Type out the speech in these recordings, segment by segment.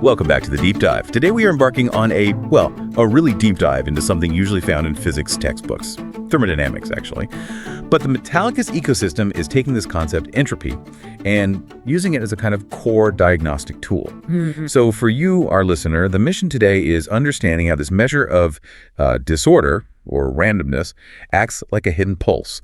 Welcome back to the Deep Dive. Today we are embarking on a really deep dive into something usually found in physics textbooks. Thermodynamics, actually. But the Metallicus ecosystem is taking this concept, entropy, and using it as a kind of core diagnostic tool. So for you, our listener, the mission today is understanding how this measure of disorder, or randomness, acts like a hidden pulse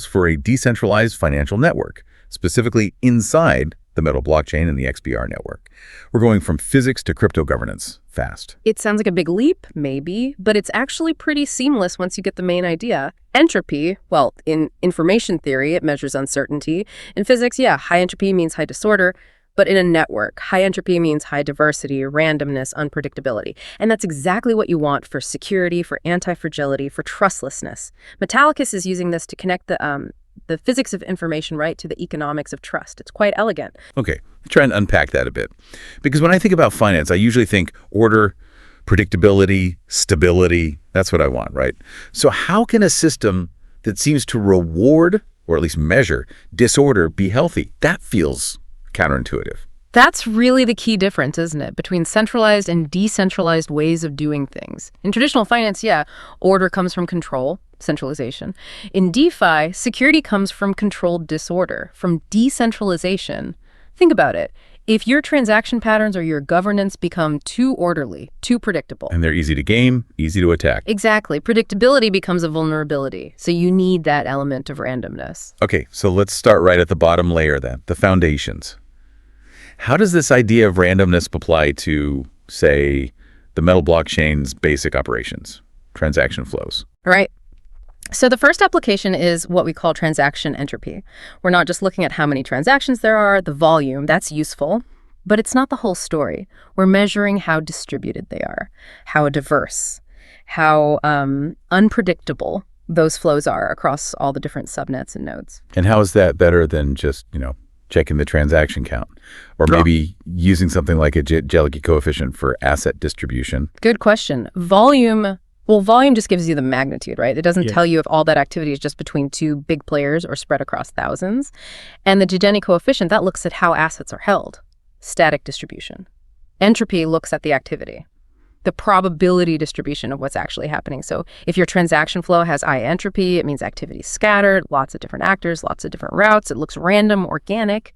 for a decentralized financial network, specifically inside the Metal blockchain and the XPR network. We're going from physics to crypto governance fast. It sounds like a big leap, maybe, but it's actually pretty seamless once you get the main idea. Entropy, well, in information theory, it measures uncertainty. In physics, high entropy means high disorder. But in a network, high entropy means high diversity, randomness, unpredictability. And that's exactly what you want for security, for anti-fragility, for trustlessness. Metallicus is using this to connect the physics of information, right, to the economics of trust. It's quite elegant. Okay, try and unpack that a bit. Because when I think about finance, I usually think order, predictability, stability. That's what I want, right? So how can a system that seems to reward, or at least measure, disorder be healthy? That feels counterintuitive. That's really the key difference, isn't it, between centralized and decentralized ways of doing things. In traditional finance, order comes from control, centralization. In DeFi, security comes from controlled disorder, from decentralization. Think about it. If your transaction patterns or your governance become too orderly, too predictable. And they're easy to game, easy to attack. Exactly. Predictability becomes a vulnerability. So you need that element of randomness. Okay, so let's start right at the bottom layer then, the foundations. How does this idea of randomness apply to, say, the Metal blockchain's basic operations, transaction flows? Right. So the first application is what we call transaction entropy. We're not just looking at how many transactions there are, the volume, that's useful, but it's not the whole story. We're measuring how distributed they are, how diverse, how unpredictable those flows are across all the different subnets and nodes. And how is that better than just, checking the transaction count? Or maybe using something like a Jellicoe coefficient for asset distribution? Good question. Volume just gives you the magnitude, right? It doesn't tell you if all that activity is just between two big players or spread across thousands. And the Jellicoe coefficient, that looks at how assets are held. Static distribution. Entropy looks at the activity, the probability distribution of what's actually happening. So if your transaction flow has high entropy, it means activity is scattered, lots of different actors, lots of different routes. It looks random, organic.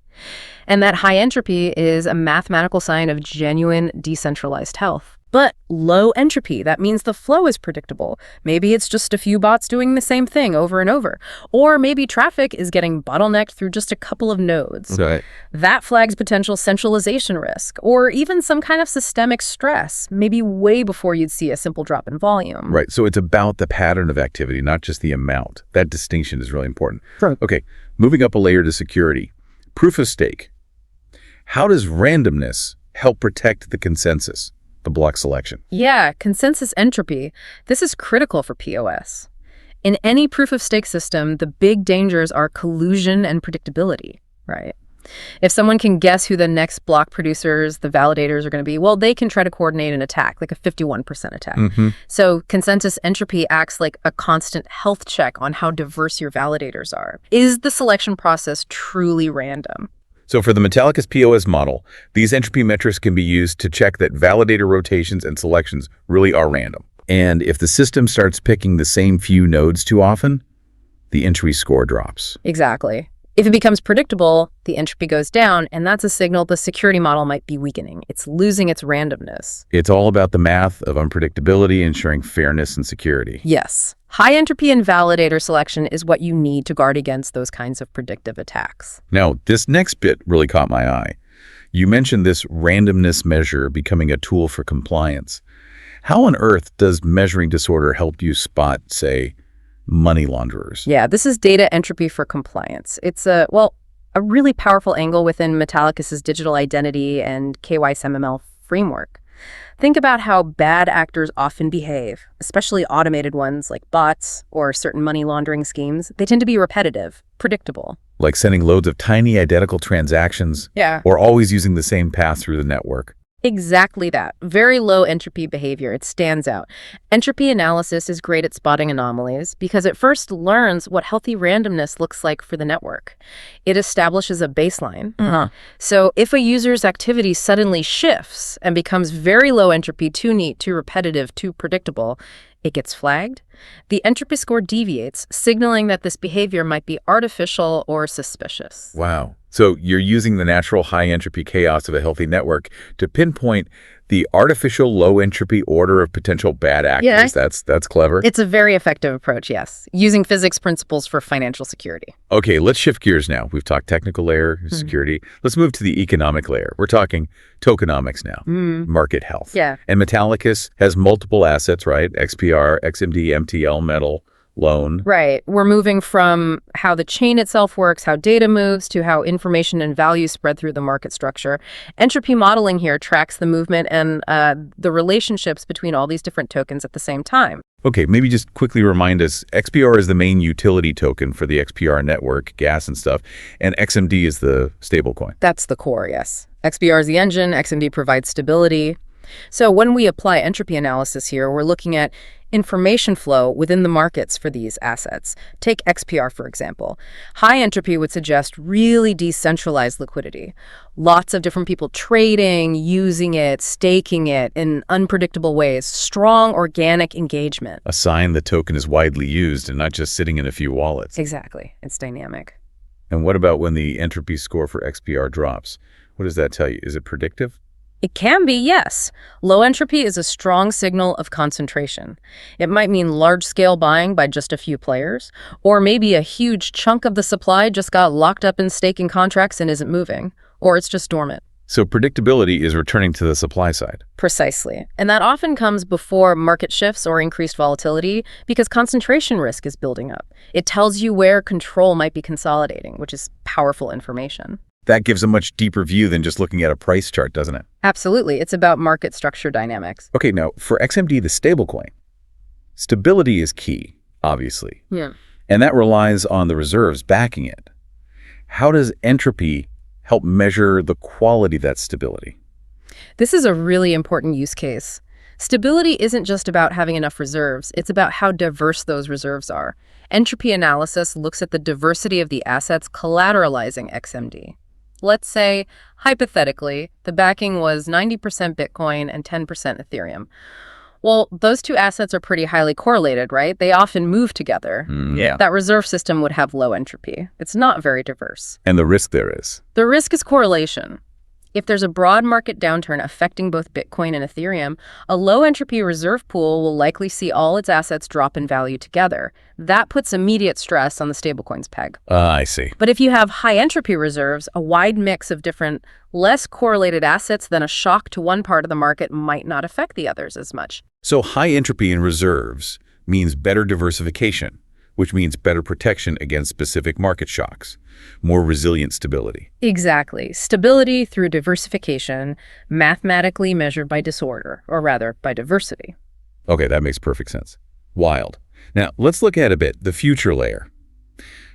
And that high entropy is a mathematical sign of genuine decentralized health. But low entropy, that means the flow is predictable. Maybe it's just a few bots doing the same thing over and over. Or maybe traffic is getting bottlenecked through just a couple of nodes. Right. That flags potential centralization risk, or even some kind of systemic stress, maybe way before you'd see a simple drop in volume. Right, so it's about the pattern of activity, not just the amount. That distinction is really important. Right. Okay, moving up a layer to security. Proof of stake. How does randomness help protect the consensus? The block selection. Yeah, consensus entropy. This is critical for POS. In any proof-of-stake system, the big dangers are collusion and predictability, right? If someone can guess who the next block producers, the validators are going to be, well, they can try to coordinate an attack, like a 51% attack. So consensus entropy acts like a constant health check on how diverse your validators are. Is the selection process truly random? So for the Metallicus POS model, these entropy metrics can be used to check that validator rotations and selections really are random. And if the system starts picking the same few nodes too often, the entropy score drops. Exactly. If it becomes predictable, the entropy goes down, and that's a signal the security model might be weakening. It's losing its randomness. It's all about the math of unpredictability, ensuring fairness and security. Yes. High entropy and validator selection is what you need to guard against those kinds of predictive attacks. Now, this next bit really caught my eye. You mentioned this randomness measure becoming a tool for compliance. How on earth does measuring disorder help you spot, say, money launderers? Yeah, this is data entropy for compliance. It's a really powerful angle within Metallicus's digital identity and KYSMML framework. Think about how bad actors often behave, especially automated ones like bots or certain money laundering schemes. They tend to be repetitive, predictable. Like sending loads of tiny identical transactions, Yeah. or always using the same path through the network. Exactly that. Very low entropy behavior. It stands out. Entropy analysis is great at spotting anomalies because it first learns what healthy randomness looks like for the network. It establishes a baseline. So if a user's activity suddenly shifts and becomes very low entropy, too neat, too repetitive, too predictable, it gets flagged. The entropy score deviates, signaling that this behavior might be artificial or suspicious. Wow. So you're using the natural high-entropy chaos of a healthy network to pinpoint the artificial low-entropy order of potential bad actors. Yeah. That's clever. It's a very effective approach, yes, using physics principles for financial security. Okay, let's shift gears now. We've talked technical layer, security. Let's move to the economic layer. We're talking tokenomics now, market health. Yeah. And Metallicus has multiple assets, right? XPR, XMD, MTL, metal, loan. Right. We're moving from how the chain itself works, how data moves, to how information and value spread through the market structure. Entropy modeling here tracks the movement and the relationships between all these different tokens at the same time. Okay, maybe just quickly remind us, XPR is the main utility token for the XPR network, gas and stuff, and XMD is the stablecoin. That's the core, yes. XPR is the engine, XMD provides stability. So when we apply entropy analysis here, we're looking at information flow within the markets for these assets. Take XPR, for example. High entropy would suggest really decentralized liquidity. Lots of different people trading, using it, staking it in unpredictable ways. Strong organic engagement. A sign the token is widely used and not just sitting in a few wallets. Exactly. It's dynamic. And what about when the entropy score for XPR drops? What does that tell you? Is it predictive? It can be, yes. Low entropy is a strong signal of concentration. It might mean large-scale buying by just a few players, or maybe a huge chunk of the supply just got locked up in staking contracts and isn't moving, or it's just dormant. So predictability is returning to the supply side. Precisely. And that often comes before market shifts or increased volatility because concentration risk is building up. It tells you where control might be consolidating, which is powerful information. That gives a much deeper view than just looking at a price chart, doesn't it? Absolutely. It's about market structure dynamics. Okay, now for XMD, the stablecoin, stability is key, obviously. Yeah. And that relies on the reserves backing it. How does entropy help measure the quality of that stability? This is a really important use case. Stability isn't just about having enough reserves, it's about how diverse those reserves are. Entropy analysis looks at the diversity of the assets collateralizing XMD. Let's say, hypothetically, the backing was 90% Bitcoin and 10% Ethereum. Well, those two assets are pretty highly correlated, right? They often move together. Yeah. That reserve system would have low entropy. It's not very diverse. And the risk there is? The risk is correlation. If there's a broad market downturn affecting both Bitcoin and Ethereum, a low entropy reserve pool will likely see all its assets drop in value together. That puts immediate stress on the stablecoin's peg. I see. But if you have high entropy reserves, a wide mix of different, less correlated assets, then a shock to one part of the market might not affect the others as much. So high entropy in reserves means better diversification, which means better protection against specific market shocks, more resilient stability. Exactly. Stability through diversification, mathematically measured by disorder, or rather, by diversity. Okay, that makes perfect sense. Wild. Now, let's look at a bit the future layer.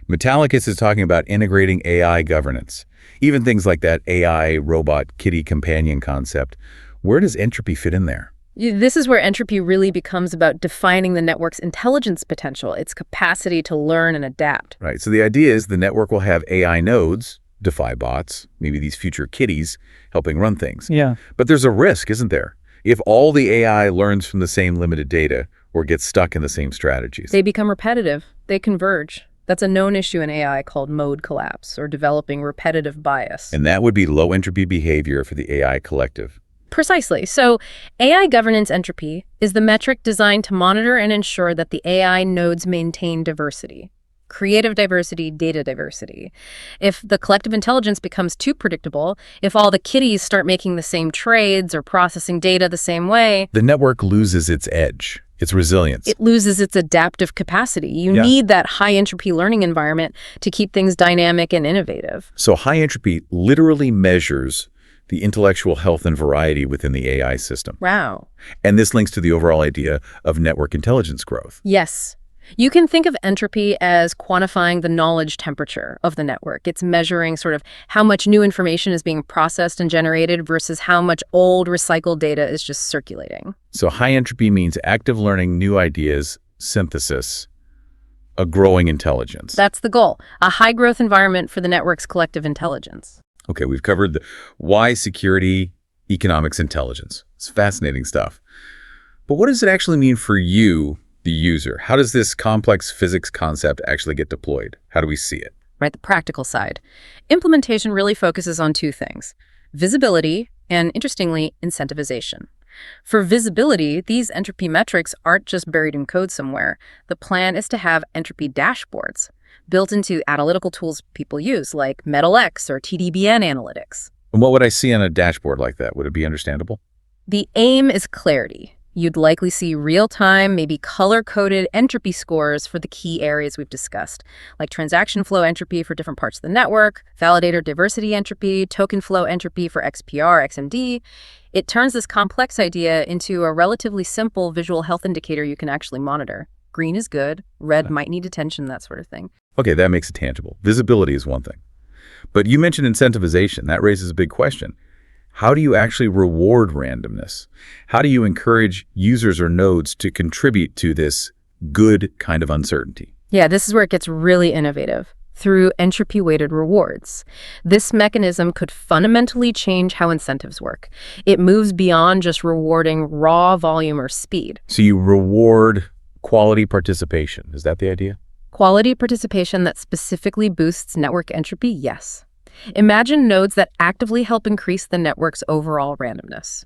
Metallicus is talking about integrating AI governance, even things like that AI robot kitty companion concept. Where does entropy fit in there? This is where entropy really becomes about defining the network's intelligence potential, its capacity to learn and adapt. Right, so the idea is the network will have AI nodes, DeFi bots, maybe these future kitties, helping run things. Yeah. But there's a risk, isn't there? If all the AI learns from the same limited data or gets stuck in the same strategies. They become repetitive. They converge. That's a known issue in AI called mode collapse, or developing repetitive bias. And that would be low entropy behavior for the AI collective. Precisely. So AI governance entropy is the metric designed to monitor and ensure that the AI nodes maintain diversity. Creative diversity, data diversity. If the collective intelligence becomes too predictable, if all the kitties start making the same trades or processing data the same way, the network loses its edge, its resilience. It loses its adaptive capacity. You need that high entropy learning environment to keep things dynamic and innovative. So high entropy literally measures the intellectual health and variety within the AI system. Wow. And this links to the overall idea of network intelligence growth. Yes. You can think of entropy as quantifying the knowledge temperature of the network. It's measuring sort of how much new information is being processed and generated versus how much old recycled data is just circulating. So high entropy means active learning, new ideas, synthesis, a growing intelligence. That's the goal, a high-growth environment for the network's collective intelligence. Okay, we've covered the why, security, economics, intelligence. It's fascinating stuff. But what does it actually mean for you, the user? How does this complex physics concept actually get deployed? How do we see it? Right, the practical side. Implementation really focuses on two things: visibility and, interestingly, incentivization. For visibility, these entropy metrics aren't just buried in code somewhere. The plan is to have entropy dashboards built into analytical tools people use, like Metallicus or TDBN analytics. And what would I see on a dashboard like that? Would it be understandable? The aim is clarity. You'd likely see real-time, maybe color-coded entropy scores for the key areas we've discussed, like transaction flow entropy for different parts of the network, validator diversity entropy, token flow entropy for XPR, XMD. It turns this complex idea into a relatively simple visual health indicator you can actually monitor. Green is good, red might need attention, that sort of thing. Okay, that makes it tangible. Visibility is one thing. But you mentioned incentivization. That raises a big question. How do you actually reward randomness? How do you encourage users or nodes to contribute to this good kind of uncertainty? Yeah, this is where it gets really innovative. Through entropy-weighted rewards. This mechanism could fundamentally change how incentives work. It moves beyond just rewarding raw volume or speed. So you reward quality participation. Is that the idea? Quality participation that specifically boosts network entropy, yes. Imagine nodes that actively help increase the network's overall randomness.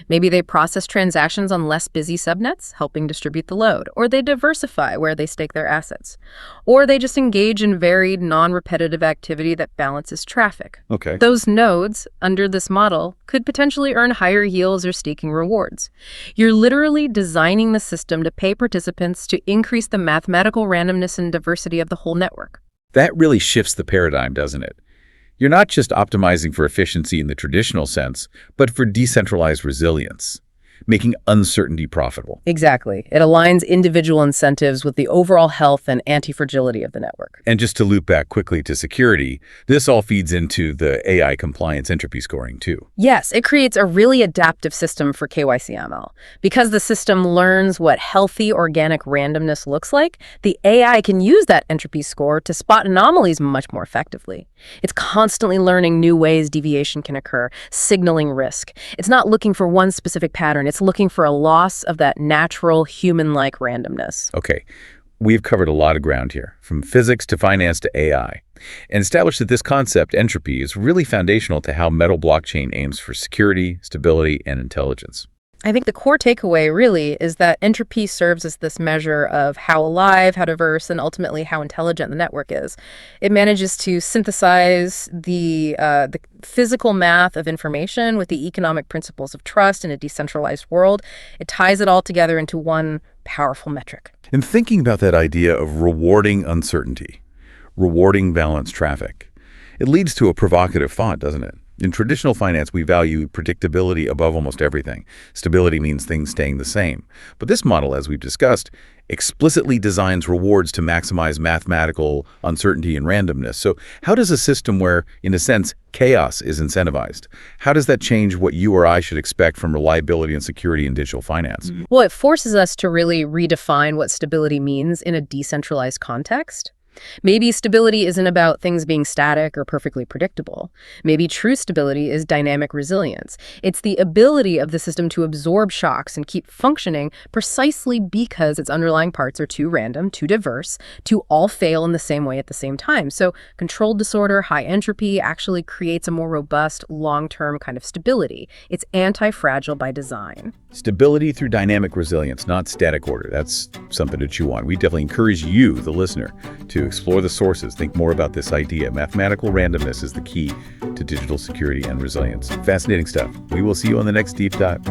Maybe they process transactions on less busy subnets, helping distribute the load, or they diversify where they stake their assets, or they just engage in varied, non-repetitive activity that balances traffic. Okay. Those nodes, under this model, could potentially earn higher yields or staking rewards. You're literally designing the system to pay participants to increase the mathematical randomness and diversity of the whole network. That really shifts the paradigm, doesn't it? You're not just optimizing for efficiency in the traditional sense, but for decentralized resilience, making uncertainty profitable. Exactly. It aligns individual incentives with the overall health and anti-fragility of the network. And just to loop back quickly to security, this all feeds into the AI compliance entropy scoring too. Yes, it creates a really adaptive system for KYC/ML. Because the system learns what healthy organic randomness looks like, the AI can use that entropy score to spot anomalies much more effectively. It's constantly learning new ways deviation can occur, signaling risk. It's not looking for one specific pattern. It's looking for a loss of that natural human-like randomness. Okay, we've covered a lot of ground here, from physics to finance to AI, and established that this concept, entropy, is really foundational to how Metal blockchain aims for security, stability, and intelligence. I think the core takeaway really is that entropy serves as this measure of how alive, how diverse, and ultimately how intelligent the network is. It manages to synthesize the physical math of information with the economic principles of trust in a decentralized world. It ties it all together into one powerful metric. In thinking about that idea of rewarding uncertainty, rewarding balanced traffic, it leads to a provocative thought, doesn't it? In traditional finance, we value predictability above almost everything. Stability means things staying the same. But this model, as we've discussed, explicitly designs rewards to maximize mathematical uncertainty and randomness. So how does a system where, in a sense, chaos is incentivized, how does that change what you or I should expect from reliability and security in digital finance? Well, it forces us to really redefine what stability means in a decentralized context. Maybe stability isn't about things being static or perfectly predictable. Maybe true stability is dynamic resilience. It's the ability of the system to absorb shocks and keep functioning precisely because its underlying parts are too random, too diverse, to all fail in the same way at the same time. So controlled disorder, high entropy, actually creates a more robust, long-term kind of stability. It's anti-fragile by design. Stability through dynamic resilience, not static order. That's something to chew on. We definitely encourage you, the listener, to explore the sources, think more about this idea. Mathematical randomness is the key to digital security and resilience. Fascinating stuff. We will see you on the next Deep Dive.